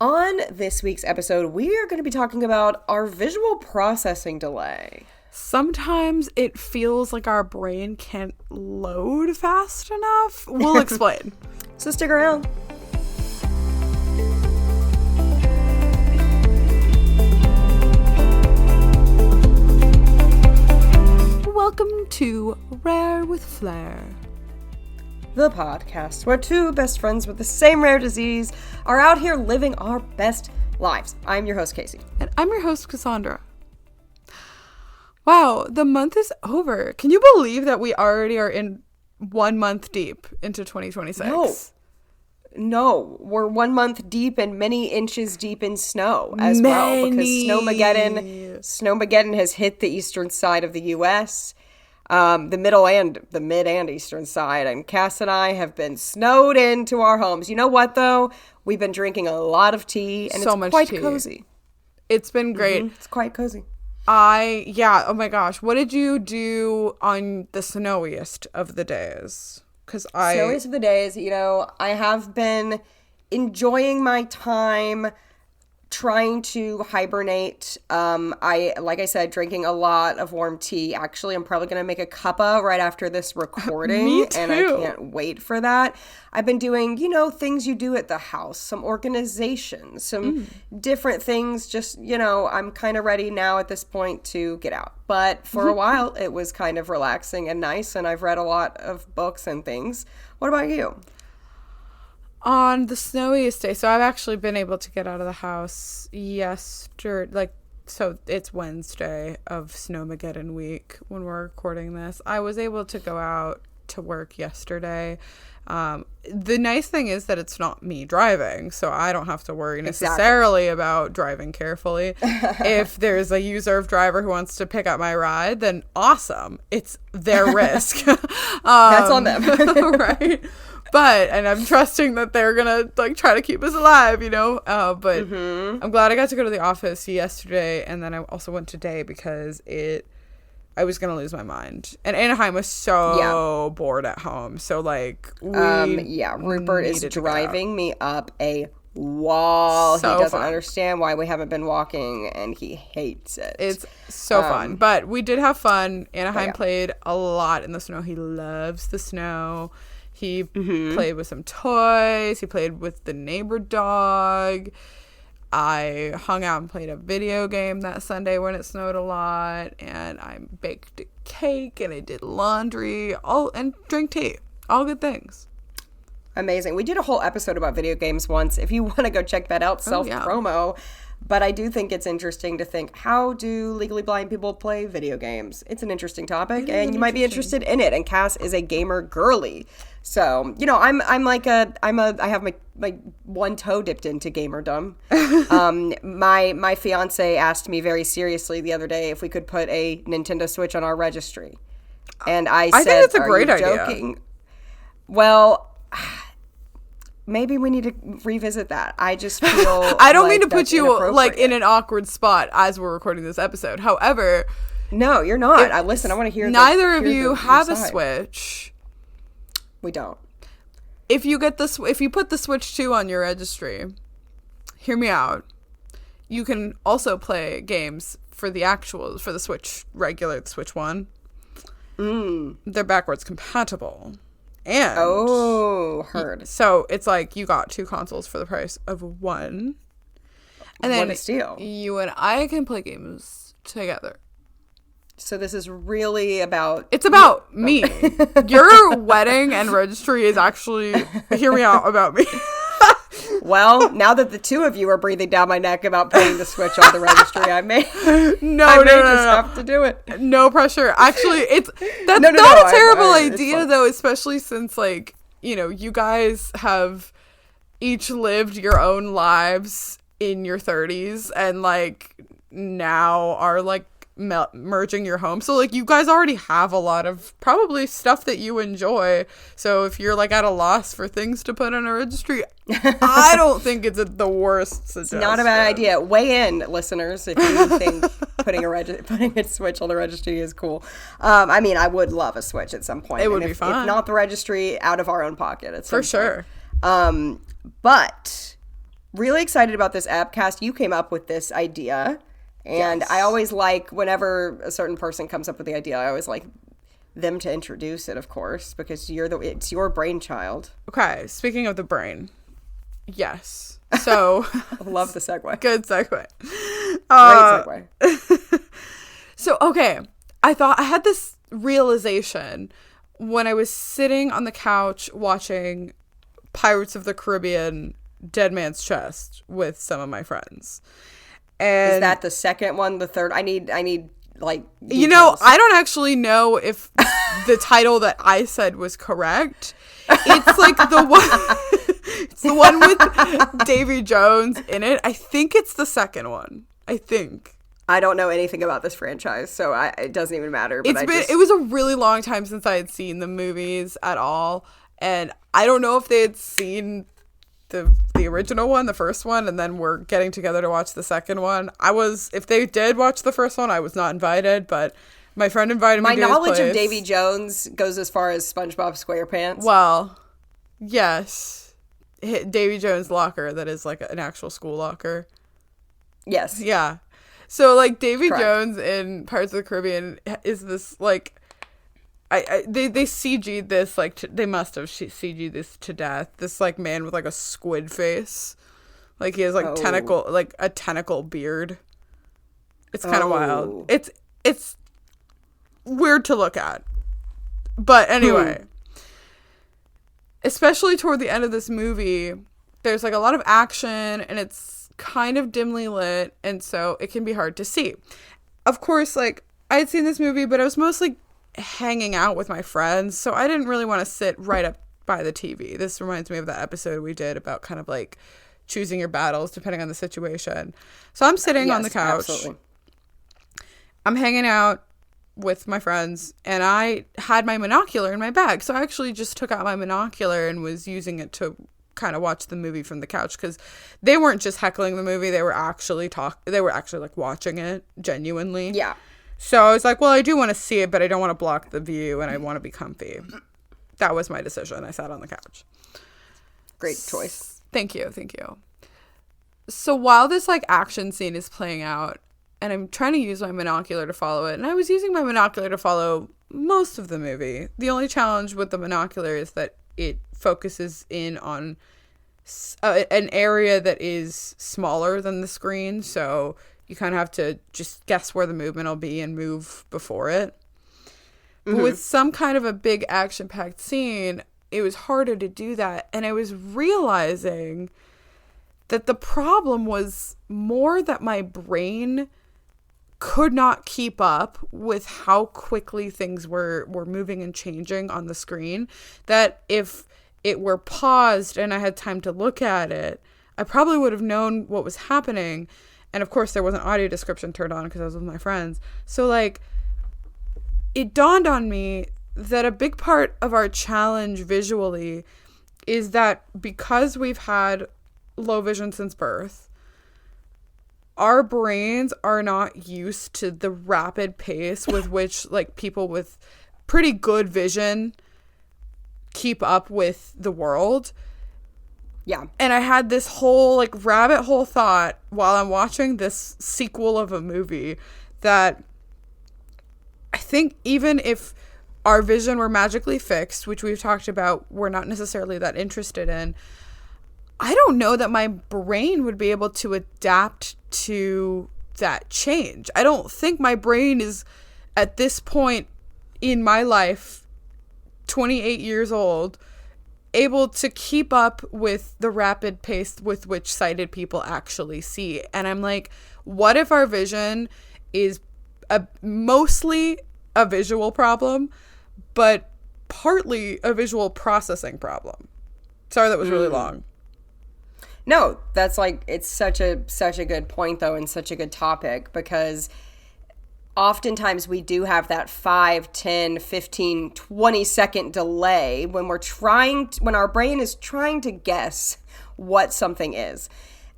On this week's episode, we are going to be talking about our visual processing delay. Sometimes it feels like our brain can't load fast enough. We'll explain. So stick around. Welcome to Rare with Flair, the podcast where two best friends with the same rare disease are out here living our best lives. I'm your host, Casey. And I'm your host, Cassandra. Wow, the month is over. Can you believe that we already are in 1 month deep into 2026? No, we're 1 month deep and many inches deep in snow as well, because Snowmageddon has hit the eastern side of the U.S., the mid and eastern side, and Cass and I have been snowed into our homes. You know what, though? We've been drinking a lot of tea, and it's quite cozy. It's been great. Mm-hmm. It's quite cozy. Oh my gosh. What did you do on the snowiest of the days? Snowiest of the days, I have been enjoying my time trying to hibernate. Like I said, drinking a lot of warm tea. Actually, I'm probably going to make a cuppa right after this recording. Me too. And I can't wait for that. I've been doing, things you do at the house, some organization, some different things. Just, I'm kind of ready now at this point to get out. But for a while, it was kind of relaxing and nice. And I've read a lot of books and things. What about you? On the snowiest day, so I've actually been able to get out of the house yesterday, so it's Wednesday of Snowmageddon week when we're recording this. I was able to go out to work yesterday. The nice thing is that it's not me driving, so I don't have to worry necessarily about driving carefully. If there's a U-Serve driver who wants to pick up my ride, then awesome. It's their risk. That's on them. Right? And I'm trusting that they're gonna try to keep us alive, but I'm glad I got to go to the office yesterday, and then I also went today because I was gonna lose my mind, and Anaheim was so bored at home, so Rupert is driving me up a wall. So he doesn't fun. Understand why we haven't been walking, and he hates it. It's so fun, but we did have fun. Anaheim played a lot in the snow. He loves the snow. He played with some toys. He played with the neighbor dog. I hung out and played a video game that Sunday when it snowed a lot. And I baked a cake and I did laundry and drank tea. All good things. Amazing. We did a whole episode about video games once. If you want to go check that out, self-promo. But I do think it's interesting to think, how do legally blind people play video games? It's an interesting topic, and you might be interested in it. And Cass is a gamer girly. So, I have my one toe dipped into gamerdom. My fiance asked me very seriously the other day if we could put a Nintendo Switch on our registry. And I said, think it's a great idea. Joking? Well, maybe we need to revisit that. I just feel I don't mean to put you in an awkward spot as we're recording this episode. However, no, you're not. I want to hear. Neither of you have a Switch. We don't. If you put the Switch 2 on your registry, hear me out. You can also play games for the Switch regular, the Switch 1. They're backwards compatible. And heard. So it's like you got two consoles for the price of one. And then what a steal. You and I can play games together. So this is really about... It's about me. Your wedding and registry is actually, hear me out, about me. Well, now that the two of you are breathing down my neck about putting the Switch on the registry, I may just have to do it. No pressure. Actually, that's not a terrible idea, though, especially since, you guys have each lived your own lives in your 30s and, now are, merging your home. So you guys already have a lot of probably stuff that you enjoy. So if you're at a loss for things to put on a registry, I don't think it's the worst suggestion. It's not a bad idea. Weigh in, listeners, if you think putting a Switch on the registry is cool. I would love a Switch at some point. It would be fun. If not the registry, out of our own pocket. For sure. But really excited about this Appcast. You came up with this idea. And yes. I always like, whenever a certain person comes up with the idea, I always like them to introduce it, of course, because it's your brainchild. Okay, speaking of the brain. Yes. So. I love the segue. Good segue. Great segue. So, okay. I thought I had this realization when I was sitting on the couch watching Pirates of the Caribbean Dead Man's Chest with some of my friends. And is that the second one, the third? I need like details. You know, I don't actually know if the title that I said was correct. It's like the one it's the one with Davy Jones in it. I think it's the second one. I think. I don't know anything about this franchise, so it doesn't even matter. But it was a really long time since I had seen the movies at all, and I don't know if they had seen the original one, the first one, and then we're getting together to watch the second one. If they did watch the first one, I was not invited, but my friend invited me to his place. My knowledge of Davy Jones goes as far as SpongeBob SquarePants. Well, yes. Davy Jones' locker, that is like an actual school locker. Yes. Yeah. So, like, Davy Jones in Pirates of the Caribbean is this, like, they CG'd this, like, they must have CG'd this to death. This, like, man with, like, a squid face. Like, he has, like, a tentacle beard. It's kind of wild. It's weird to look at. But anyway, especially toward the end of this movie, there's, like, a lot of action, and it's kind of dimly lit, and so it can be hard to see. Of course, like, I had seen this movie, but I was mostly hanging out with my friends, so I didn't really want to sit right up by the TV. This reminds me of that episode we did about kind of like choosing your battles depending on the situation. So I'm sitting on the couch. Absolutely. I'm hanging out with my friends, and I had my monocular in my bag, so I actually just took out my monocular and was using it to kind of watch the movie from the couch, because they weren't just heckling the movie, they were actually like watching it genuinely. Yeah. So I was like, well, I do want to see it, but I don't want to block the view, and I want to be comfy. That was my decision. I sat on the couch. Great choice. Thank you. So while this, like, action scene is playing out, and I'm trying to use my monocular to follow it, and I was using my monocular to follow most of the movie. The only challenge with the monocular is that it focuses in on an area that is smaller than the screen, so you kind of have to just guess where the movement will be and move before it. Mm-hmm. But with some kind of a big action-packed scene, it was harder to do that. And I was realizing that the problem was more that my brain could not keep up with how quickly things were moving and changing on the screen. That if it were paused and I had time to look at it, I probably would have known what was happening. And of course, there wasn't audio description turned on because I was with my friends. So, like, it dawned on me that a big part of our challenge visually is that because we've had low vision since birth, our brains are not used to the rapid pace with which, like, people with pretty good vision keep up with the world. Yeah. And I had this whole, like, rabbit hole thought while I'm watching this sequel of a movie that I think even if our vision were magically fixed, which we've talked about, we're not necessarily that interested in, I don't know that my brain would be able to adapt to that change. I don't think my brain is, at this point in my life, 28 years old, able to keep up with the rapid pace with which sighted people actually see. And I'm like, what if our vision is mostly a visual problem, but partly a visual processing problem? Sorry, that was really long. No, that's like, it's such a good point, though, and such a good topic, because oftentimes we do have that 5, 10, 15, 20 second delay when when our brain is trying to guess what something is.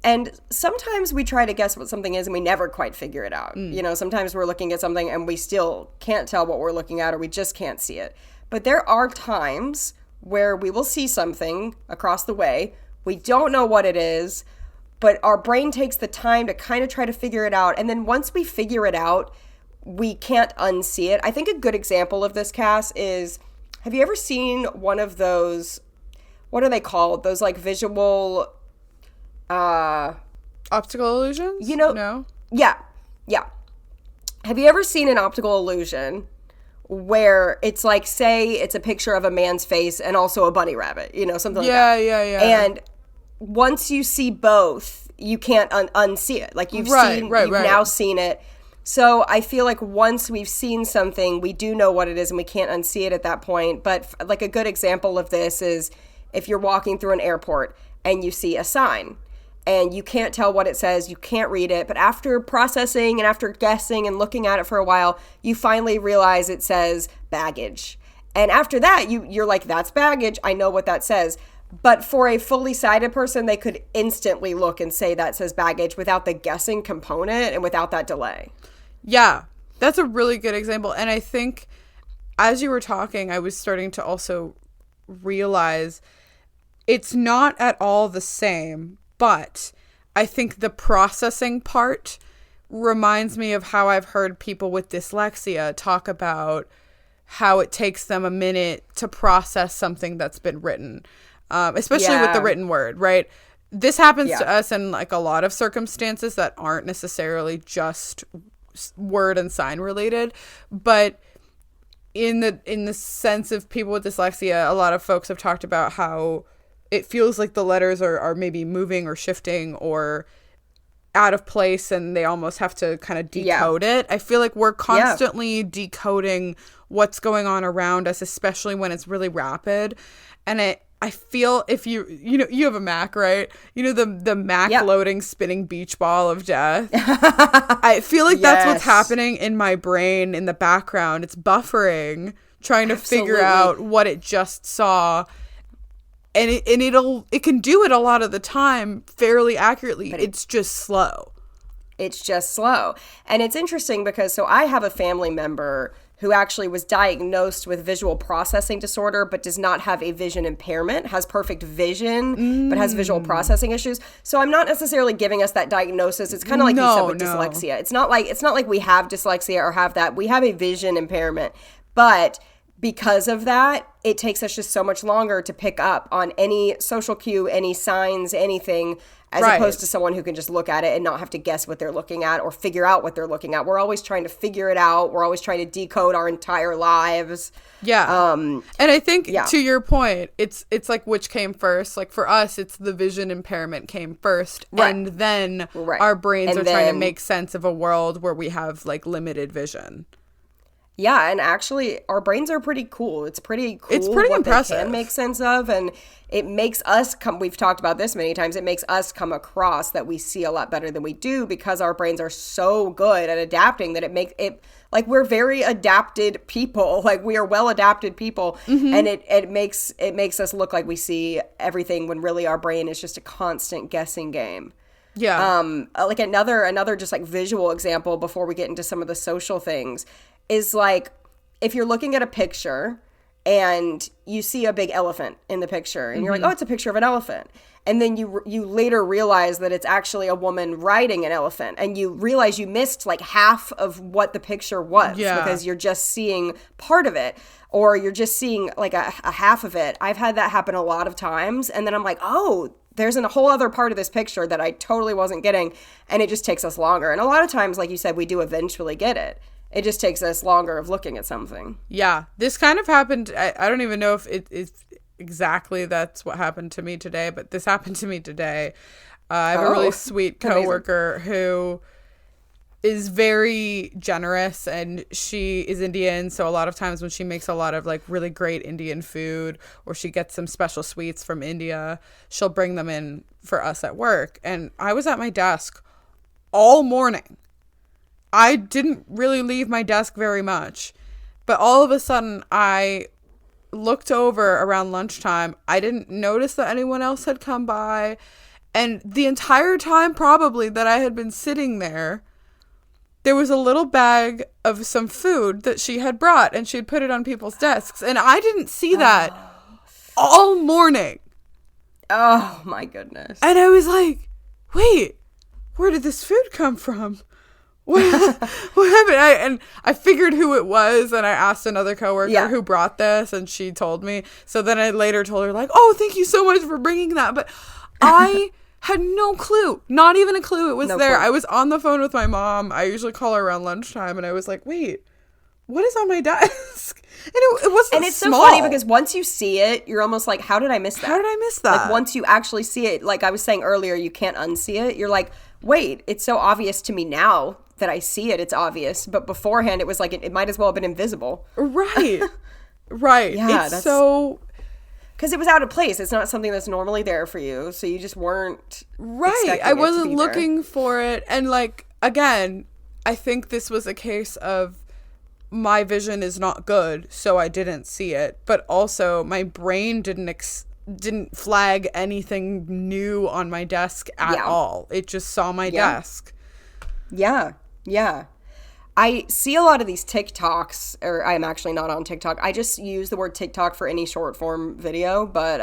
And sometimes we try to guess what something is and we never quite figure it out. You know, sometimes we're looking at something and we still can't tell what we're looking at, or we just can't see it. But there are times where we will see something across the way. We don't know what it is, but our brain takes the time to kind of try to figure it out. And then once we figure it out, we can't unsee it. I think a good example of this, Cass, is, have you ever seen one of those, what are they called? Those like visual... optical illusions? No? Yeah. Have you ever seen an optical illusion where it's like, say it's a picture of a man's face and also a bunny rabbit, something like that. Yeah. And once you see both, you can't unsee it. Like you've now seen it. So I feel like once we've seen something, we do know what it is and we can't unsee it at that point. But like a good example of this is if you're walking through an airport and you see a sign and you can't tell what it says, you can't read it, but after processing and after guessing and looking at it for a while, you finally realize it says baggage. And after that, you're like, that's baggage. I know what that says. But for a fully sighted person, they could instantly look and say that says baggage without the guessing component and without that delay. Yeah, that's a really good example. And I think as you were talking, I was starting to also realize it's not at all the same, but I think the processing part reminds me of how I've heard people with dyslexia talk about how it takes them a minute to process something that's been written, especially with the written word, right? This happens to us in like a lot of circumstances that aren't necessarily just word and sign related, but in the sense of people with dyslexia, a lot of folks have talked about how it feels like the letters are maybe moving or shifting or out of place and they almost have to kind of decode it. I feel like we're constantly decoding what's going on around us, especially when it's really rapid. And I feel if you have a Mac, right? The Mac loading spinning beach ball of death. I feel like that's what's happening in my brain in the background. It's buffering, trying to figure out what it just saw. And it can do it a lot of the time fairly accurately. But it's just slow. It's just slow. And it's interesting because so I have a family member who actually was diagnosed with visual processing disorder but does not have a vision impairment, has perfect vision, but has visual processing issues. So I'm not necessarily giving us that diagnosis. It's kind of like you said with dyslexia. It's not like we have dyslexia or have that. We have a vision impairment. But because of that, it takes us just so much longer to pick up on any social cue, any signs, anything, as opposed to someone who can just look at it and not have to guess what they're looking at or figure out what they're looking at. We're always trying to figure it out. We're always trying to decode our entire lives. Yeah. And I think to your point, it's like which came first. Like for us, it's the vision impairment came first. Right. And then our brains are trying to make sense of a world where we have like limited vision. Yeah, and actually, our brains are pretty cool. It's pretty cool. It's pretty impressive. They can make sense of, and it makes us come. We've talked about this many times. It makes us come across that we see a lot better than we do because our brains are so good at adapting that it makes it like we're very adapted people. Like we are well adapted people, and it makes us look like we see everything when really our brain is just a constant guessing game. Yeah. Like another just like visual example before we get into some of the social things is like if you're looking at a picture and you see a big elephant in the picture and you're like, oh, it's a picture of an elephant. And then you later realize that it's actually a woman riding an elephant and you realize you missed like half of what the picture was because you're just seeing part of it or you're just seeing like a half of it. I've had that happen a lot of times. And then I'm like, oh, there's a whole other part of this picture that I totally wasn't getting. And it just takes us longer. And a lot of times, like you said, we do eventually get it. It just takes us longer of looking at something. Yeah. This kind of happened. I don't even know if it's exactly that's what happened to me today, but this happened to me today. I have a really sweet coworker who is very generous and she is Indian. So a lot of times when she makes a lot of like really great Indian food or she gets some special sweets from India, she'll bring them in for us at work. And I was at my desk all morning. I didn't really leave my desk very much, but all of a sudden I looked over around lunchtime. I didn't notice that anyone else had come by. And the entire time probably that I had been sitting there, there was a little bag of some food that she had brought and she had put it on people's desks. And I didn't see that all morning. Oh my goodness. And I was like, wait, where did this food come from? What happened? I figured who it was, and I asked another coworker who brought this, and she told me. So then I later told her, like, oh, thank you so much for bringing that. But I had no clue, not even a clue it was there. I was on the phone with my mom. I usually call her around lunchtime, and I was like, wait, what is on my desk? And it wasn't And it's small. so funny because once you see it, you're almost like, how did I miss that? How did I miss that? Like, once you actually see it, like I was saying earlier, you can't unsee it. You're like, wait, it's so obvious to me now that I see it. It's obvious. But beforehand, it was like, it might as well have been invisible. Right. Right. Yeah, it's so... Because it was out of place. It's not something that's normally there for you. So you just weren't right. I wasn't looking for it. And like, again, I think this was a case of my vision is not good, so I didn't see it. But also my brain didn't flag anything new on my desk at all. It just saw my desk. Yeah. Yeah. I see a lot of these TikToks, or I'm actually not on TikTok. I just use the word TikTok for any short form video, but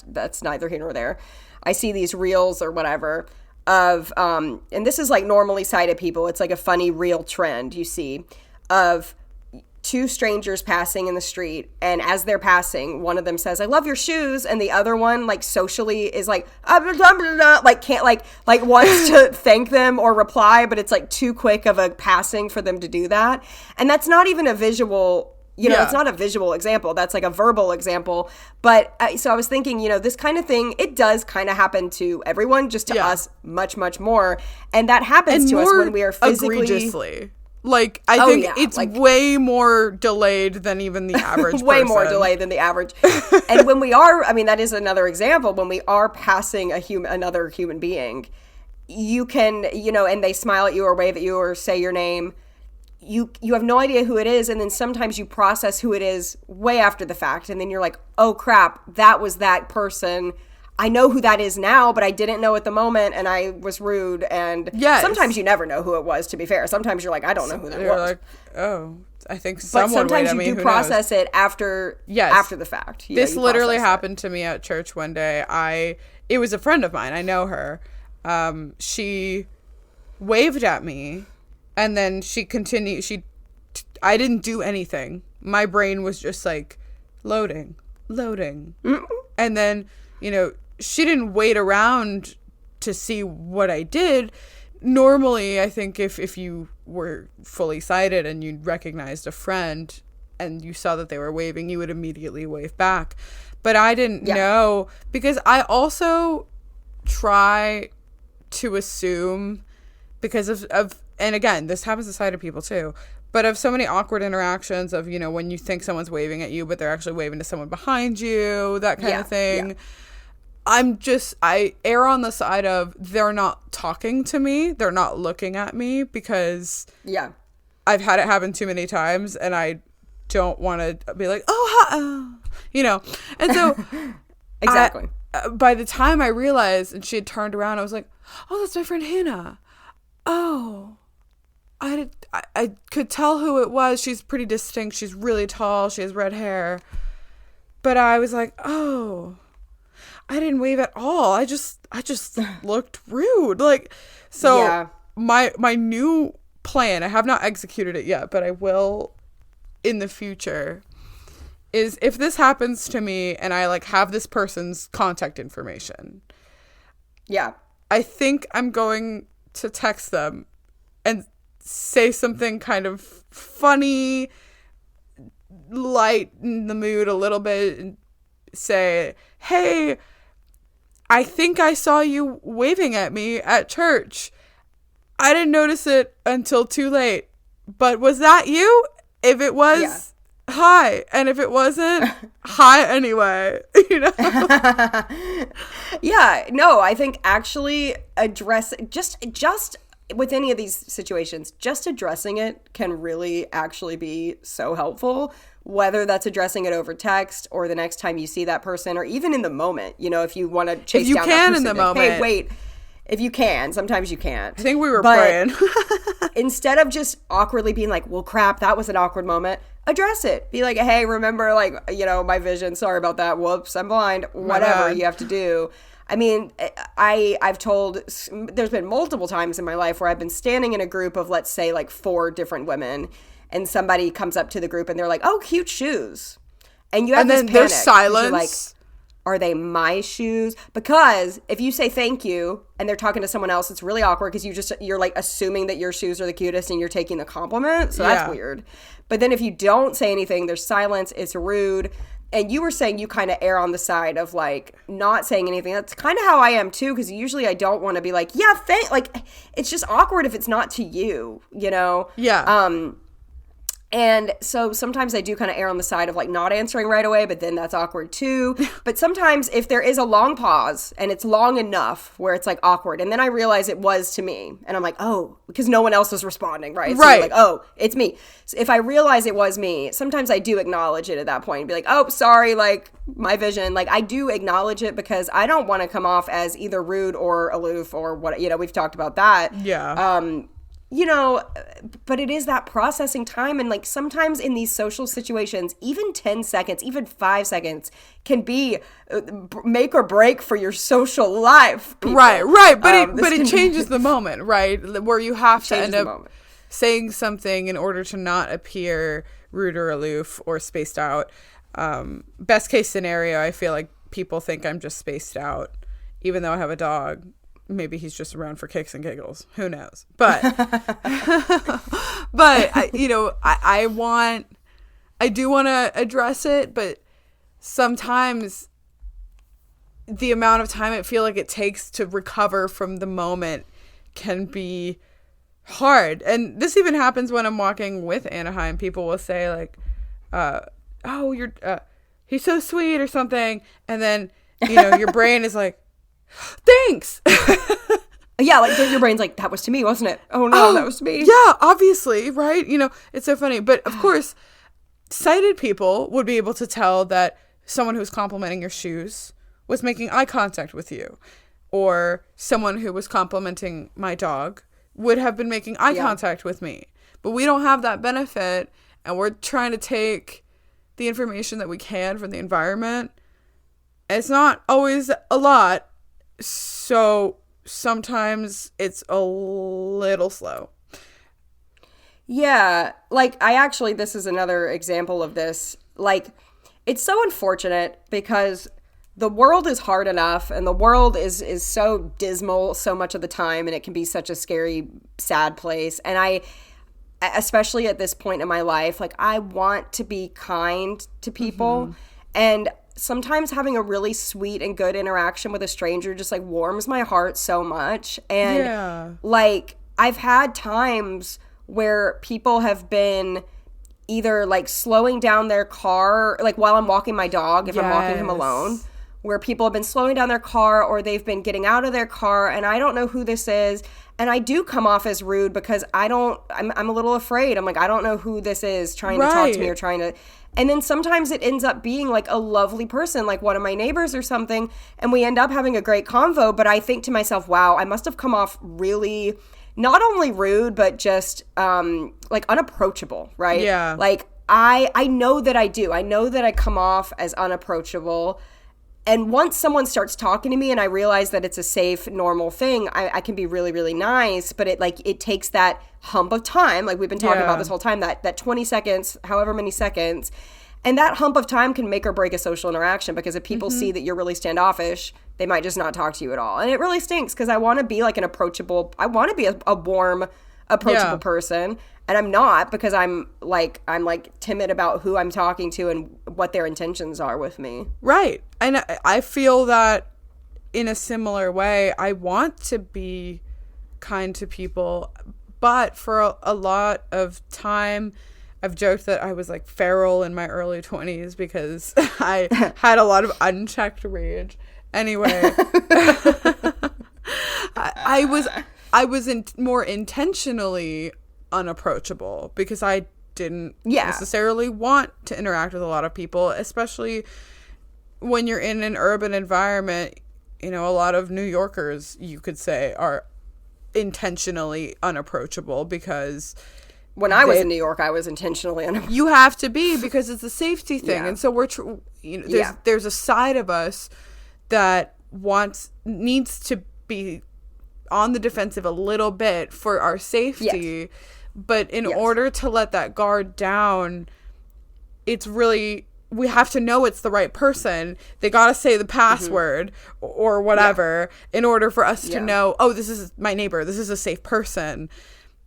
that's neither here nor there. I see these reels or whatever of, and this is like normally sighted people. It's like a funny reel trend you see of two strangers passing in the street, and as they're passing, one of them says, "I love your shoes," and the other one, like, socially is like, blah, blah, blah, like can't like wants to thank them or reply, but it's like too quick of a passing for them to do that. And that's not even a visual, you know, it's not a visual example. That's like a verbal example. But so I was thinking, you know, this kind of thing, it does kind of happen to everyone, just to us much, much more. And that happens to us when we are physically egregiously. Like, I think it's like, way more delayed than even the average way person. more delayed than the average. And when we are, I mean, that is another example. When we are passing another human being, you can, you know, and they smile at you or wave at you or say your name, you have no idea who it is. And then sometimes you process who it is way after the fact. And then you're like, oh, crap, that was that person. I know who that is now, but I didn't know at the moment, and I was rude. And sometimes you never know who it was, to be fair. Sometimes you're like, I don't know who that was. Like, oh, I think someone. But sometimes you do process it after the fact. This literally happened to me at church one day. It was a friend of mine. I know her. She waved at me, and then she continued. I didn't do anything. My brain was just like loading. Mm-mm. And then, you know, she didn't wait around to see what I did. Normally, I think if you were fully sighted and you recognized a friend and you saw that they were waving, you would immediately wave back. But I didn't know, because I also try to assume, because of and again, this happens to sighted people too, but of so many awkward interactions of, you know, when you think someone's waving at you, but they're actually waving to someone behind you, that kind of thing. Yeah. I err on the side of they're not talking to me. They're not looking at me, because I've had it happen too many times, and I don't want to be like, oh, you know. And so exactly. By the time I realized and she had turned around, I was like, oh, that's my friend Hannah. Oh, I could tell who it was. She's pretty distinct. She's really tall. She has red hair. But I was like, oh, I didn't wave at all. I just looked rude. Like, so my new plan, I have not executed it yet, but I will in the future, is if this happens to me and I like have this person's contact information. Yeah. I think I'm going to text them and say something kind of funny, lighten the mood a little bit, and say, hey, I think I saw you waving at me at church. I didn't notice it until too late. But was that you? If it was, hi. And if it wasn't, hi anyway. You know? Yeah. No, I think actually address just with any of these situations, just addressing it can really actually be so helpful. Whether that's addressing it over text or the next time you see that person, or even in the moment, you know, if you want to chase down that person. In the moment. Hey, wait. If you can, sometimes you can't. I think we were praying. Instead of just awkwardly being like, well, crap, that was an awkward moment, address it. Be like, hey, remember, like, you know, my vision. Sorry about that. Whoops, I'm blind. Whatever you have to do. I mean, there's been multiple times in my life where I've been standing in a group of, let's say, like 4 different women, and somebody comes up to the group and they're like, "Oh, cute shoes," and you have this panic. There's silence. You're like, are they my shoes? Because if you say thank you and they're talking to someone else, it's really awkward because you're like assuming that your shoes are the cutest and you're taking the compliment. So that's weird. But then if you don't say anything, there's silence. It's rude. And you were saying you kind of err on the side of like not saying anything. That's kind of how I am too, because usually I don't want to be like, yeah, like it's just awkward if it's not to you, you know? Yeah. And so sometimes I do kind of err on the side of like not answering right away, but then that's awkward too. But sometimes if there is a long pause and it's long enough where it's like awkward, and then I realize it was to me, and I'm like, oh, because no one else was responding, right? So you're like, oh, it's me. So if I realize it was me, sometimes I do acknowledge it at that point and be like, oh, sorry, like my vision. Like I do acknowledge it because I don't want to come off as either rude or aloof or what, you know, we've talked about that. Yeah. You know, but it is that processing time. And like sometimes in these social situations, even 10 seconds, even 5 seconds can be make or break for your social life. People. Right. But it changes the moment, right? Where you have to end up saying something in order to not appear rude or aloof or spaced out. Best case scenario, I feel like people think I'm just spaced out, even though I have a dog. Maybe he's just around for kicks and giggles. Who knows? But, you know, I do want to address it, but sometimes the amount of time I feel like it takes to recover from the moment can be hard. And this even happens when I'm walking with Anaheim. People will say like, oh, he's so sweet or something. And then, you know, your brain is like, thanks. Yeah, like your brain's like, that was to me, wasn't it? Oh no, that was to me. Yeah, obviously, right? You know, it's so funny. But of course, sighted people would be able to tell that someone who's complimenting your shoes was making eye contact with you. Or someone who was complimenting my dog would have been making eye contact with me. But we don't have that benefit, and we're trying to take the information that we can from the environment. It's not always a lot. So sometimes it's a little slow. Yeah, like this is another example of this. Like, it's so unfortunate because the world is hard enough and the world is so dismal so much of the time, and it can be such a scary, sad place. And especially at this point in my life, like I want to be kind to people, and sometimes having a really sweet and good interaction with a stranger just like warms my heart so much. And like I've had times where people have been either like slowing down their car, like while I'm walking my dog, if I'm walking him alone, where people have been slowing down their car, or they've been getting out of their car, and I don't know who this is. And I do come off as rude because I'm a little afraid. I'm like, I don't know who this is trying to talk to me or trying to. And then sometimes it ends up being like a lovely person, like one of my neighbors or something, and we end up having a great convo. But I think to myself, wow, I must have come off really not only rude, but just like unapproachable, right? Yeah. Like I know that I do. I know that I come off as unapproachable. And once someone starts talking to me and I realize that it's a safe, normal thing, I can be really, really nice. But it takes that hump of time, like we've been talking about this whole time, that 20 seconds, however many seconds. And that hump of time can make or break a social interaction, because if people see that you're really standoffish, they might just not talk to you at all. And it really stinks, because I want to be like I want to be a warm, approachable person. And I'm not, because I'm timid about who I'm talking to and what their intentions are with me. Right. And I feel that in a similar way. I want to be kind to people, but for a lot of time, I've joked that I was like feral in my early 20s because I had a lot of unchecked rage. Anyway, I was more intentionally unapproachable because I didn't necessarily want to interact with a lot of people, especially when you're in an urban environment. You know, a lot of New Yorkers, you could say, are intentionally unapproachable because when I was in New York, I was intentionally unapproachable. You have to be, because it's a safety thing. And so there's a side of us that needs to be on the defensive a little bit for our safety. Yes. But in order to let that guard down, it's really, we have to know it's the right person. They got to say the password or whatever in order for us to know, oh, this is my neighbor. This is a safe person.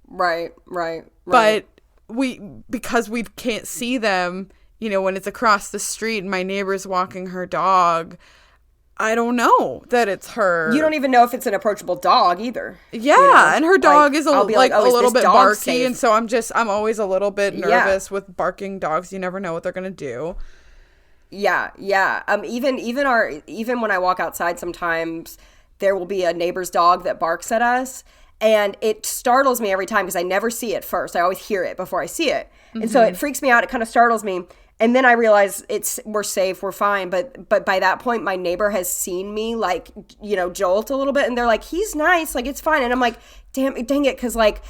Right. But because we can't see them, you know, when it's across the street and my neighbor's walking her dog, I don't know that it's her. You don't even know if it's an approachable dog either. Yeah, you know? And her dog is a little bit barky, safe? And so I'm always a little bit nervous with barking dogs. You never know what they're gonna do. Yeah. Even when I walk outside, sometimes there will be a neighbor's dog that barks at us, and it startles me every time because I never see it first. I always hear it before I see it, and so it freaks me out. It kind of startles me. And then I realize we're safe, we're fine. But by that point, my neighbor has seen me, like, you know, jolt a little bit. And they're like, he's nice, like, it's fine. And I'm like, dang it, because, like,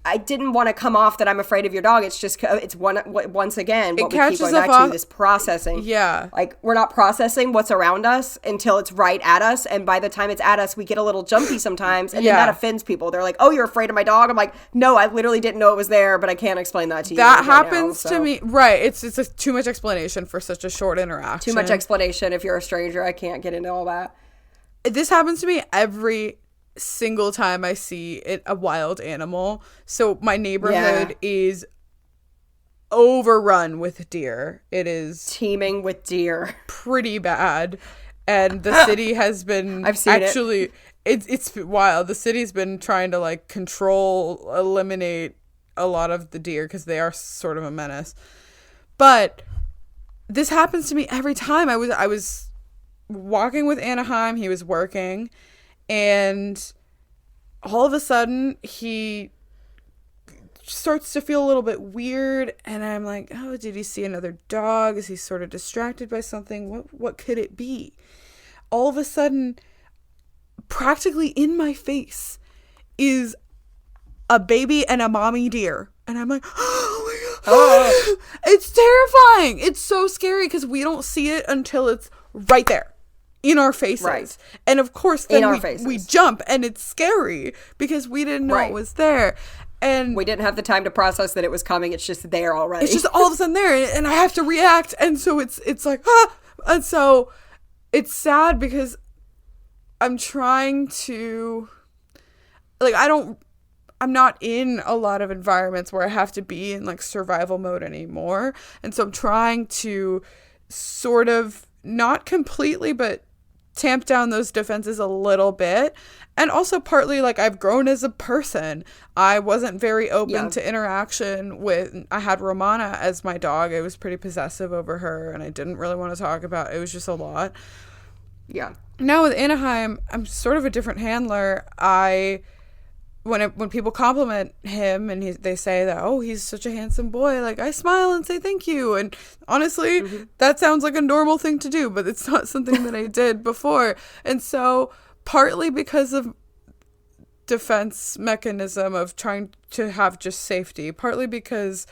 I didn't want to come off that I'm afraid of your dog. It's just, once again, what we keep going back to, this processing. Yeah. Like, we're not processing what's around us until it's right at us. And by the time it's at us, we get a little jumpy sometimes. And then that offends people. They're like, oh, you're afraid of my dog? I'm like, no, I literally didn't know it was there, but I can't explain that to you. That happens to me. Right. It's too much explanation for such a short interaction. Too much explanation. If you're a stranger, I can't get into all that. This happens to me every single time I see a wild animal. So my neighborhood is overrun with deer. It is teeming with deer. Pretty bad. And the city has been it's wild. The city's been trying to like eliminate a lot of the deer because they are sort of a menace. But this happens to me every time. I was walking with Anaheim, he was working, and all of a sudden he starts to feel a little bit weird, and I'm like, oh, did he see another dog? Is he sort of distracted by something? What could it be? All of a sudden, practically in my face is a baby and a mommy deer, and I'm like, oh my god, it's terrifying. It's so scary because we don't see it until it's right there in our faces. Right. And of course then we jump, and it's scary because we didn't know it was there. And we didn't have the time to process that it was coming. It's just there already. It's just all of a sudden there, and I have to react. And so it's like, and so it's sad because I'm trying to, like, I'm not in a lot of environments where I have to be in like survival mode anymore. And so I'm trying to sort of, not completely, but tamp down those defenses a little bit. And also partly like I've grown as a person. I wasn't very open to interaction I had Romana as my dog. I was pretty possessive over her, and I didn't really want to talk about it. It was just a lot. Yeah. Now with Anaheim, I'm sort of a different handler. When people compliment him and they say that, oh, he's such a handsome boy, like, I smile and say thank you. And honestly, that sounds like a normal thing to do, but it's not something that I did before. And so partly because of defense mechanism of trying to have just safety, partly because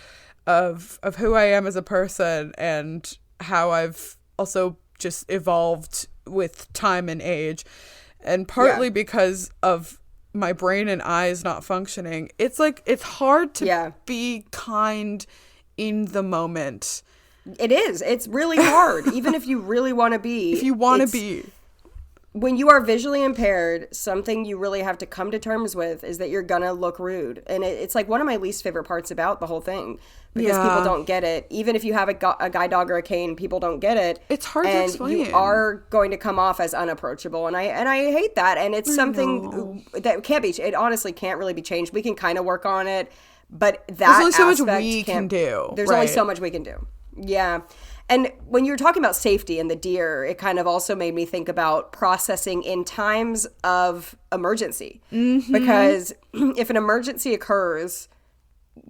of who I am as a person and how I've also just evolved with time and age, and partly because of my brain and eyes not functioning, it's like it's hard to be kind in the moment. It is. It's really hard, even if you really want to be. If you want to be. When you are visually impaired, something you really have to come to terms with is that you're gonna look rude. And it's like one of my least favorite parts about the whole thing, because people don't get it. Even if you have a guide dog or a cane, people don't get it. It's hard to explain. And you are going to come off as unapproachable. And I hate that. And it's something that can't be, it honestly can't really be changed. We can kind of work on it, but there's only so much we can do. There's only so much we can do. Yeah. And when you were talking about safety and the deer, it kind of also made me think about processing in times of emergency. Because if an emergency occurs,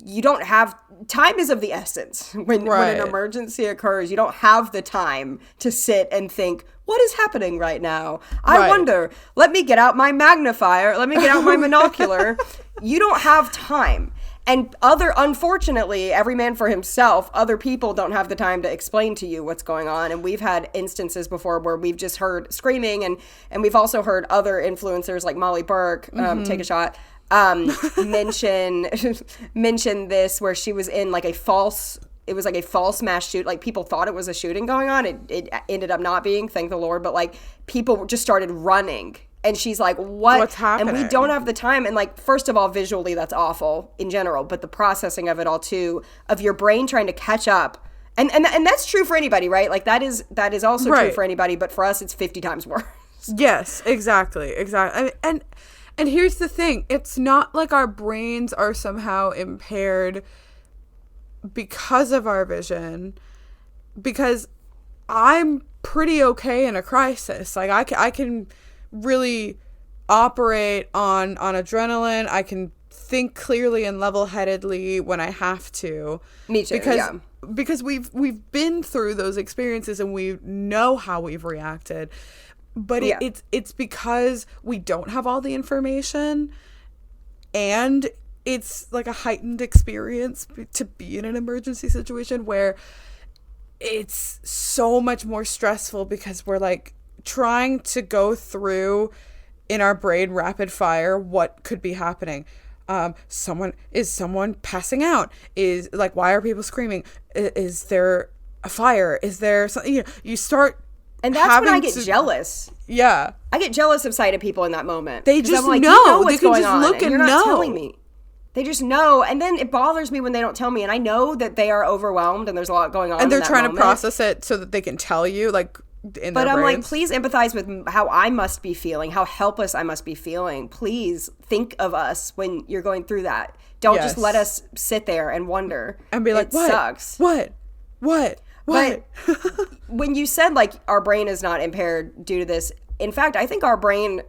you don't have, time is of the essence. When an emergency occurs, you don't have the time to sit and think, what is happening right now? I wonder, let me get out my magnifier, let me get out my monocular. You don't have time. unfortunately, every man for himself, other people don't have the time to explain to you what's going on. And we've had instances before where we've just heard screaming, and we've also heard other influencers like Molly Burke, take a shot, mention this, where she was in like it was like a false mass shoot. Like, people thought it was a shooting going on. It ended up not being, thank the Lord. But like, people just started running. And she's like, what's happening? And we don't have the time. And like, first of all, visually, that's awful in general. But the processing of it all too, of your brain trying to catch up. And that's true for anybody, right? Like, that is also true for anybody. But for us, it's 50 times worse. Yes, exactly. And here's the thing. It's not like our brains are somehow impaired because of our vision. Because I'm pretty okay in a crisis. Like, I can really operate on adrenaline. I can think clearly and level-headedly when I have to. Me too. Because we've been through those experiences and we know how we've reacted. But it's because we don't have all the information, and it's like a heightened experience to be in an emergency situation where it's so much more stressful, because we're like trying to go through in our brain rapid fire what could be happening. Someone passing out? Is like, why are people screaming? Is there a fire? Is there something? You start, and that's when I get jealous. Yeah, I get jealous of sighted people in that moment. They just like, know what's going on. They can just look and you're know. Not telling me. They just know, and then it bothers me when they don't tell me. And I know that they are overwhelmed, and there's a lot going on. And they're trying to process it so that they can tell you, like. But I'm brains. like, please empathize with how I must be feeling, how helpless I must be feeling. Please think of us when you're going through that. Don't just let us sit there and wonder. And be like, what? Sucks. What? But when you said, like, our brain is not impaired due to this, in fact, I think our brain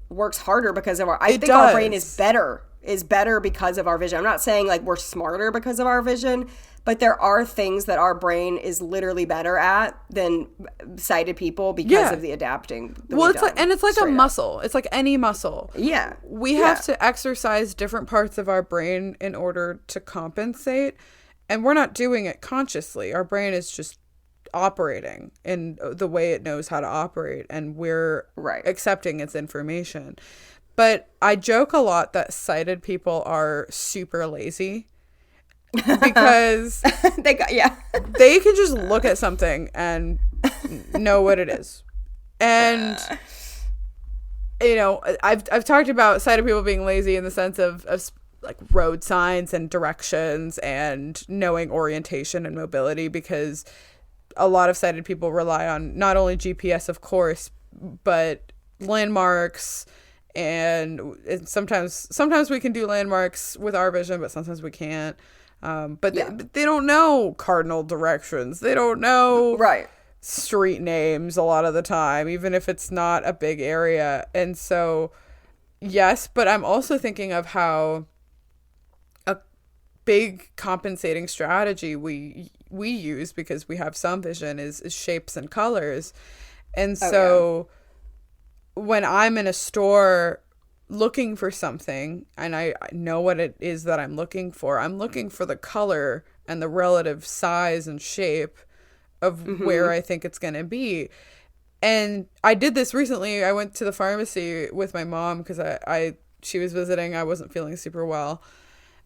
works harder because of our brain is better because of our vision. I'm not saying, like, we're smarter because of our vision, but there are things that our brain is literally better at than sighted people because of the adapting. It's like a muscle. It's like any muscle. Yeah. We have to exercise different parts of our brain in order to compensate, and we're not doing it consciously. Our brain is just operating in the way it knows how to operate, and we're accepting its information. But I joke a lot that sighted people are super lazy. Because they can just look at something and know what it is. And I've talked about sighted people being lazy in the sense of like road signs and directions and knowing orientation and mobility, because a lot of sighted people rely on not only GPS, of course, but landmarks. And sometimes we can do landmarks with our vision, but sometimes we can't. But they don't know cardinal directions. They don't know street names a lot of the time, even if it's not a big area. And so, yes, but I'm also thinking of how a big compensating strategy we use, because we have some vision, is shapes and colors. And so when I'm in a store looking for something and I know what it is that I'm looking for the color and the relative size and shape of where I think it's going to be. And I did this recently. I went to the pharmacy with my mom because she was visiting. I wasn't feeling super well.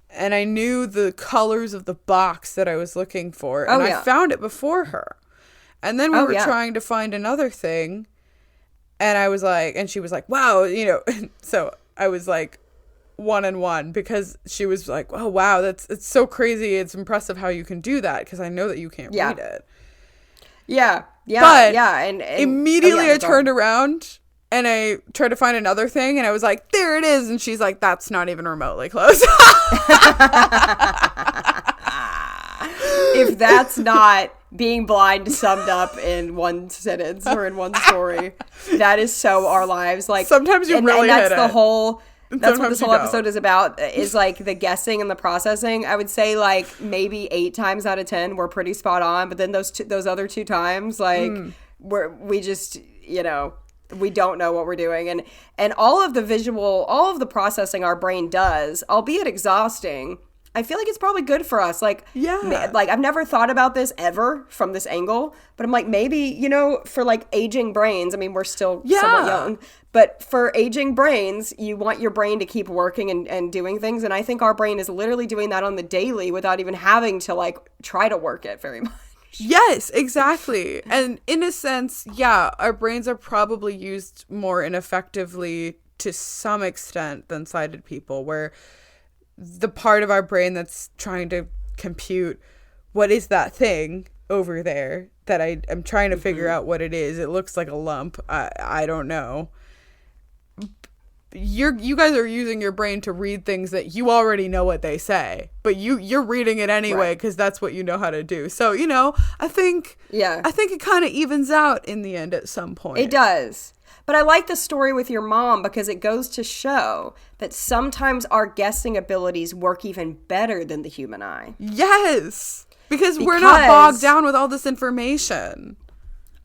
And I knew the colors of the box that I was looking for. And I found it before her. And then we were trying to find another thing. And I was like, and she was like, wow, so I was like 1 and 1, because she was like, oh, wow, it's so crazy. It's impressive how you can do that, because I know that you can't read it. Yeah. But and immediately I turned around and I tried to find another thing, and I was like, there it is. And she's like, that's not even remotely close. If that's not being blind summed up in one sentence or in one story, that is so our lives. Like, sometimes you really that's hit the it. whole. That's what Sometimes this whole episode is about, is like the guessing and the processing. I would say like maybe 8 times out of 10 we're pretty spot on, but then those other 2 times, like we just we don't know what we're doing, and all of the processing our brain does, albeit exhausting, I feel like it's probably good for us. Like, like I've never thought about this ever from this angle, but I'm like, maybe, you know, for like aging brains, I mean, we're still somewhat young, but for aging brains, you want your brain to keep working and doing things. And I think our brain is literally doing that on the daily without even having to like try to work it very much. Yes, exactly. And in a sense, our brains are probably used more ineffectively to some extent than sighted people, where the part of our brain that's trying to compute what is that thing over there that I'm trying to figure out what it is. It looks like a lump. I don't know. You guys are using your brain to read things that you already know what they say, but you're reading it anyway because that's what you know how to do. So, you know, I think it kind of evens out in the end at some point. It does. But I like the story with your mom because it goes to show that sometimes our guessing abilities work even better than the human eye. Yes, because we're not bogged down with all this information.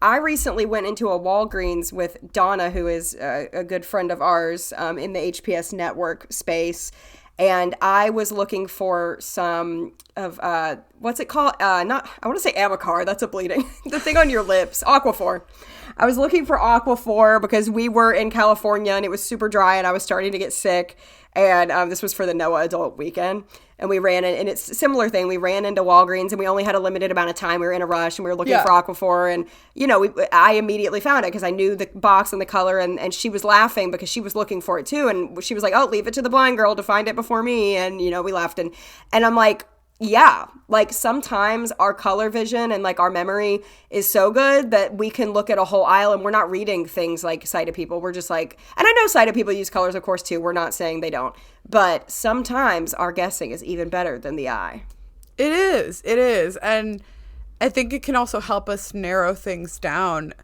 I recently went into a Walgreens with Donna, who is a good friend of ours in the HPS network space. And I was looking for some of, what's it called? I want to say Amicar. That's a bleeding. The thing on your lips. Aquaphor. I was looking for Aquaphor because we were in California and it was super dry and I was starting to get sick. And this was for the Noah Adult Weekend. And we ran in, and it's a similar thing. We ran into Walgreens and we only had a limited amount of time. We were in a rush and we were looking for Aquaphor. And, you know, I immediately found it because I knew the box and the color. And she was laughing because she was looking for it too. And she was like, oh, leave it to the blind girl to find it before me. And, you know, we left. And I'm like, yeah, like sometimes our color vision and like our memory is so good that we can look at a whole aisle and we're not reading things like sighted people. We're just like, and I know sighted people use colors, of course, too. We're not saying they don't. But sometimes our guessing is even better than the eye. It is. It is. And I think it can also help us narrow things down.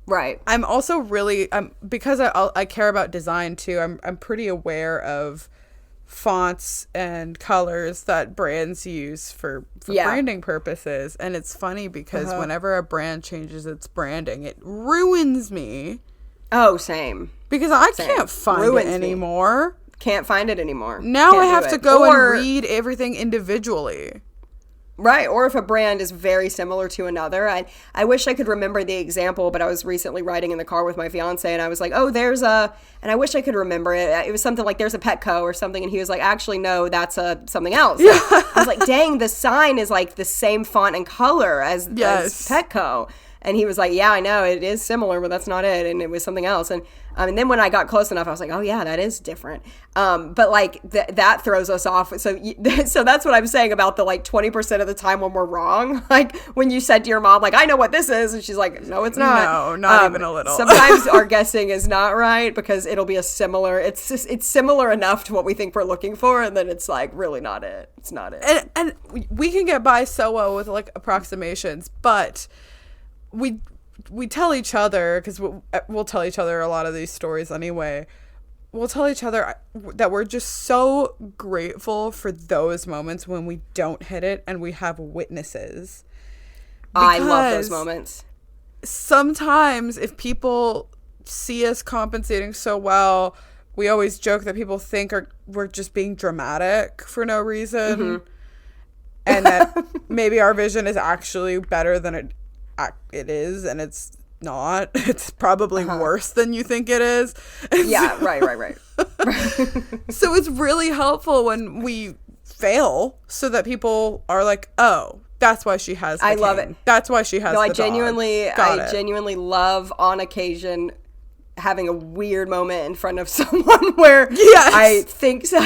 Right. I'm also really, because I care about design too, I'm pretty aware of fonts and colors that brands use for branding purposes. And it's funny because whenever a brand changes its branding, it ruins me. Oh, same. Because I can't find it anymore. Can't find it anymore. Now I have to go and read everything individually. Right, or if a brand is very similar to another. I wish I could remember the example, but I was recently riding in the car with my fiance, and I was like, oh, and I wish I could remember it. It was something like, there's a Petco or something, and he was like, actually, no, that's something else. Yeah. I was like, dang, the sign is like the same font and color as Petco. And he was like, yeah, I know, it is similar, but that's not it. And it was something else. And then when I got close enough, I was like, oh, yeah, that is different. But like that throws us off. So that's what I'm saying about the like 20% of the time when we're wrong. Like when you said to your mom, like, I know what this is. And she's like, no, it's not. No, not even a little. Sometimes our guessing is not right because it'll be it's similar enough to what we think we're looking for. And then it's like really not it. It's not it. And we can get by so well with like approximations, but we tell each other, because we'll tell each other a lot of these stories anyway. We'll tell each other that we're just so grateful for those moments when we don't hit it and we have witnesses. I love those moments. Sometimes if people see us compensating so well, we always joke that people think we're just being dramatic for no reason. Mm-hmm. And that maybe our vision is actually better than it is, and it's not. It's probably worse than you think it is. And yeah, right. So it's really helpful when we fail so that people are like, oh, that's why she has the king. Love it. That's why she has the I dog. genuinely love on occasion having a weird moment in front of someone where I think so.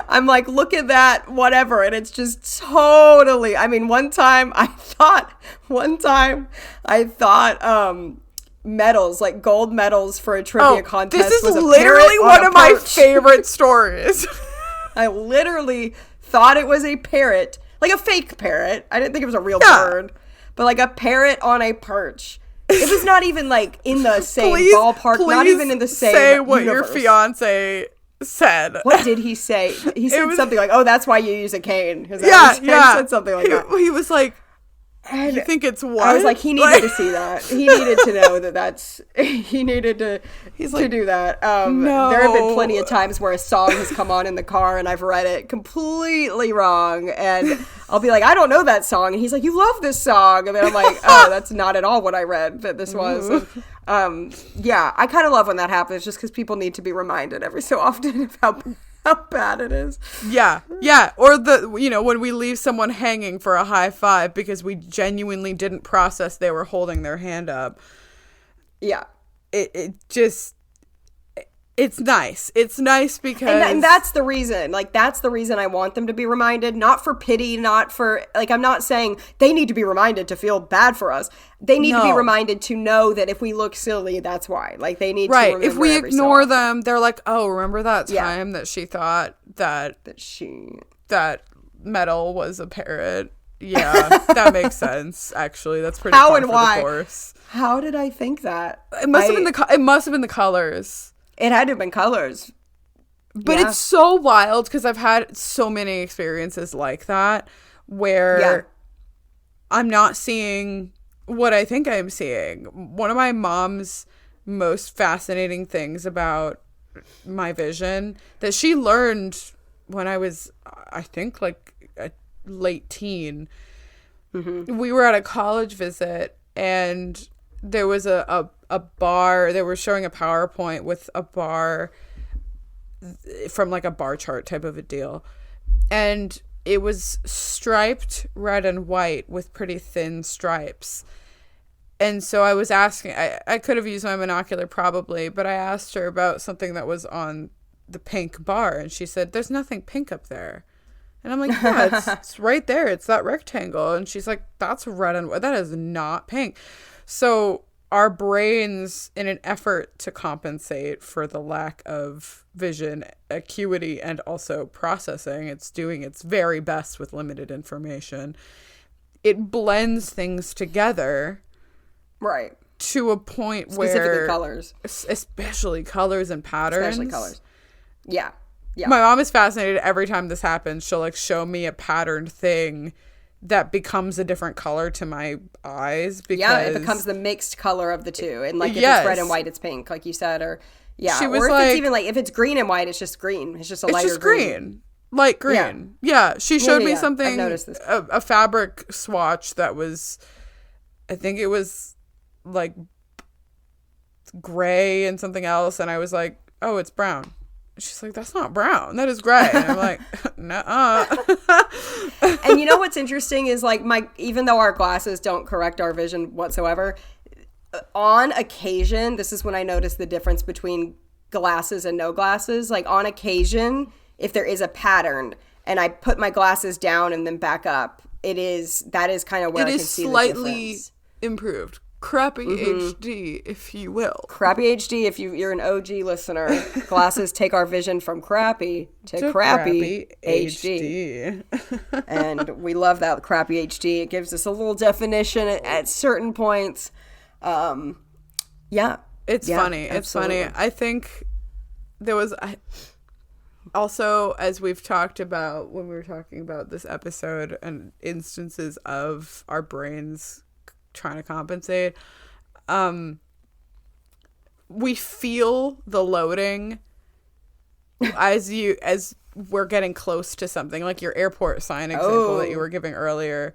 I'm like, look at that, whatever. And it's just totally, I mean, one time I thought medals, like gold medals for a trivia contest. This is literally one of my favorite stories. I literally thought it was a parrot, like a fake parrot. I didn't think it was a real bird, but like a parrot on a perch. It was not even like in the same ballpark, not even in the same say what universe. Your fiance said. What did he say? He said something like, oh, that's why you use a cane. He said something like that. He was like, And you think it's what? I was like, he needed to see that. He needed to know he needed to do that. No. There have been plenty of times where a song has come on in the car and I've read it completely wrong. And I'll be like, I don't know that song. And he's like, you love this song. And then I'm like, oh, that's not at all what I read that this was. And, yeah, I kind of love when that happens just because people need to be reminded every so often of how bad it is. Yeah. Or when we leave someone hanging for a high five because we genuinely didn't process they were holding their hand up. Yeah. It's nice. It's nice because... And that's the reason. Like, that's the reason I want them to be reminded. Not for pity, not for... Like, I'm not saying they need to be reminded to feel bad for us. They need to be reminded to know that if we look silly, that's why. Like, they need to remember if we ignore them, they're like, oh, remember that time that she thought that metal was a parrot? Yeah, that makes sense, actually. That's pretty How par and for why? the course. How did I think that? It must have been the colors. It had to have been colors. But it's so wild because I've had so many experiences like that where I'm not seeing what I think I'm seeing. One of my mom's most fascinating things about my vision that she learned when I was, I think, like a late teen. Mm-hmm. We were at a college visit and there was a bar. They were showing a PowerPoint with a bar from like a bar chart type of a deal. And it was striped red and white with pretty thin stripes. And so I was asking, I could have used my monocular probably, but I asked her about something that was on the pink bar. And she said, there's nothing pink up there. And I'm like, yeah, it's right there. It's that rectangle. And she's like, that's red and white. That is not pink. So our brains, in an effort to compensate for the lack of vision acuity and also processing, it's doing its very best with limited information. It blends things together. Right. To a point Specifically colors. Especially colors and patterns. Especially colors. Yeah. Yeah. My mom is fascinated every time this happens. She'll like show me a patterned thing that becomes a different color to my eyes because it becomes the mixed color of the two. And like if it's red and white, it's pink, like you said, or she was or if like, it's even like if it's green and white, it's just green. It's just a lighter green. Light green. Yeah. She showed me something. I've noticed this. A fabric swatch that was, I think it was like gray and something else, and I was like, oh, it's brown. She's like, that's not brown, that is gray. And I'm like, nuh-uh. And you know what's interesting is like even though our glasses don't correct our vision whatsoever, on occasion, this is when I notice the difference between glasses and no glasses. Like on occasion, if there is a pattern and I put my glasses down and then back up, that is kind of where I can see the difference. It is slightly improved. Crappy HD, if you will. Crappy HD, if you're an OG listener. Glasses take our vision from crappy to crappy HD. And we love that crappy HD. It gives us a little definition at certain points. It's funny. It's absolutely. funny. I think there was... Also, as we've talked about when we were talking about this episode and instances of our brains trying to compensate, we feel the loading as we're getting close to something, like your airport sign example that you were giving earlier.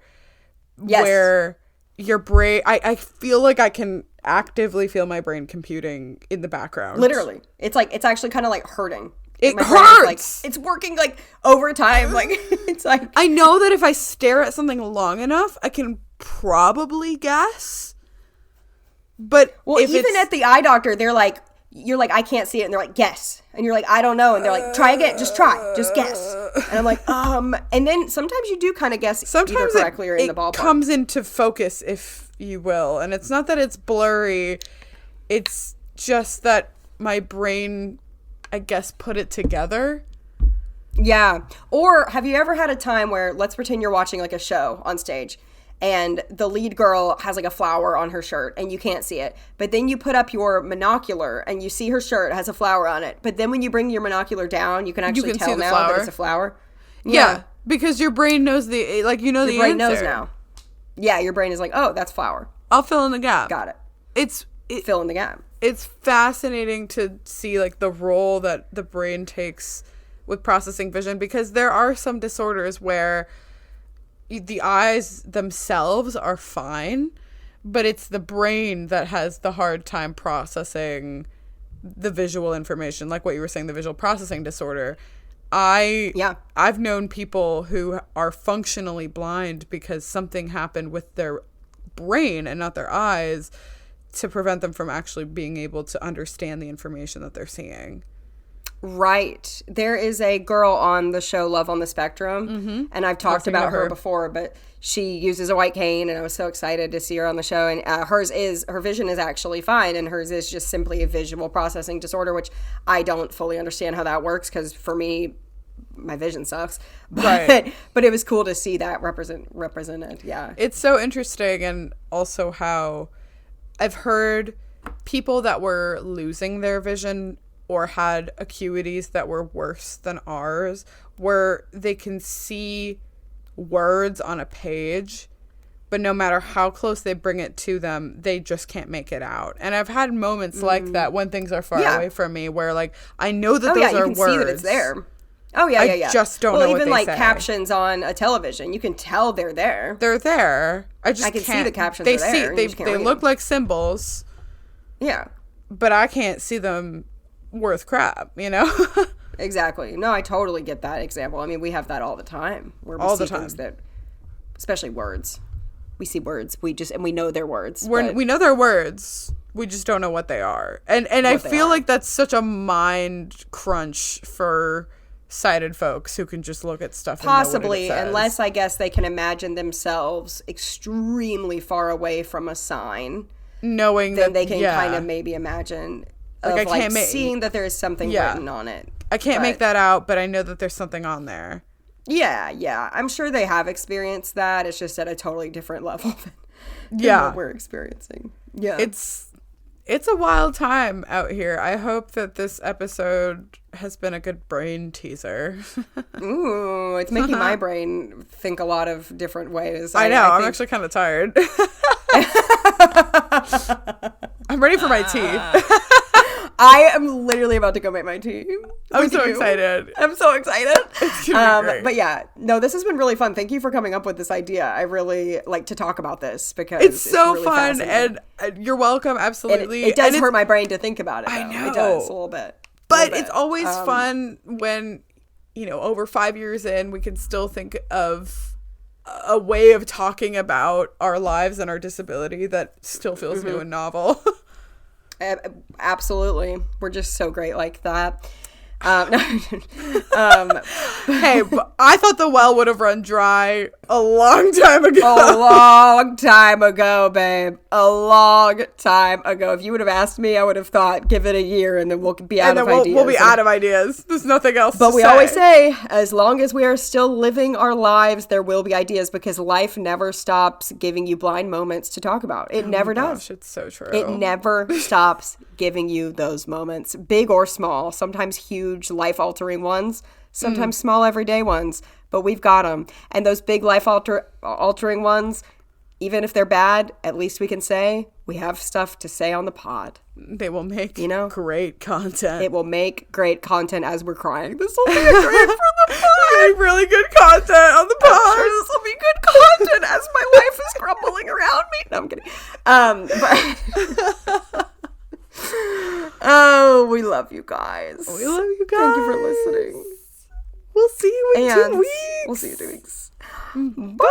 Yes. Where your brain, I feel like I can actively feel my brain computing in the background. Literally. It's actually kind of like hurting. It hurts. Like, it's working like overtime. Like it's like I know that if I stare at something long enough, I can probably guess. But even at the eye doctor, they're like, you're like, I can't see it, and they're like, guess, and you're like, I don't know, and they're like, try again, just guess, and I'm like, and then sometimes you do kind of guess either correctly or in the ballpark. It comes into focus, if you will, and it's not that it's blurry, it's just that my brain, I guess, put it together. Yeah. Or have you ever had a time where, let's pretend you're watching like a show on stage and the lead girl has like a flower on her shirt and you can't see it, but then you put up your monocular and you see her shirt has a flower on it, but then when you bring your monocular down, you can actually tell now that it's a flower. Yeah, because your brain knows the answer. Your brain knows now. Yeah, your brain is like, oh, that's flour. I'll fill in the gap. Got it. Fill in the gap. It's fascinating to see like the role that the brain takes with processing vision, because there are some disorders where the eyes themselves are fine, but it's the brain that has the hard time processing the visual information, like what you were saying, the visual processing disorder. I've known people who are functionally blind because something happened with their brain and not their eyes to prevent them from actually being able to understand the information that they're seeing. Right. There is a girl on the show Love on the Spectrum, and I've talked about her before, but she uses a white cane, and I was so excited to see her on the show. And her vision is actually fine, and hers is just simply a visual processing disorder, which I don't fully understand how that works, because for me, my vision sucks. But it was cool to see that represented. Yeah. It's so interesting, and also how I've heard people that were losing their vision or had acuities that were worse than ours, where they can see words on a page, but no matter how close they bring it to them, they just can't make it out. And I've had moments like that when things are far away from me, where like I know that those are words. You can see that it's there. Oh yeah, I just don't know what they say. Even like captions on a television, you can tell they're there. They're there. I can see the captions are there. They look like symbols. Yeah. But I can't see them worth crap, you know? Exactly. No, I totally get that example. I mean, we have that all the time. Where we see things that, especially words. We see words. And we know they're words. We know they're words. We just don't know what they are. And I feel like that's such a mind crunch for sighted folks who can just look at stuff possibly, and know what it says. Unless I guess they can imagine themselves extremely far away from a sign, knowing then they can kind of maybe imagine seeing that there is something written on it. I can't make that out, but I know that there's something on there. Yeah, I'm sure they have experienced that. It's just at a totally different level than what we're experiencing. Yeah, it's a wild time out here. I hope that this episode has been a good brain teaser. Ooh, it's making my brain think a lot of different ways. I know. I'm actually kind of tired. I'm ready for my tea. I am literally about to go make my tea. I'm so excited. I'm so excited. It's gonna be great. But yeah, no, this has been really fun. Thank you for coming up with this idea. I really like to talk about this because it's so really fun, and you're welcome. Absolutely. It does hurt my brain to think about it, though. I know. It does a little bit. But it's always fun when, over 5 years in, we can still think of a way of talking about our lives and our disability that still feels new and novel. Absolutely. We're just so great like that. Hey, I thought the well would have run dry a long time ago. A long time ago, babe. A long time ago. If you would have asked me, I would have thought, give it a year and then we'll be out of ideas. We'll be out of ideas. There's nothing else But we always say, as long as we are still living our lives, there will be ideas, because life never stops giving you blind moments to talk about. It never does. It's so true. It never stops giving you those moments, big or small, sometimes huge, life-altering ones, sometimes small, everyday ones, but we've got them. And those big life-altering ones, even if they're bad, at least we can say we have stuff to say on the pod. They will make great content. It will make great content as we're crying. This will be great for the pod. Make really good content on the pod. Sure, this will be good content as my life is crumbling around me. No, I'm kidding. Oh, we love you guys. We love you guys. Thank you for listening. We'll see you in 2 weeks. We'll see you in 2 weeks. Bye.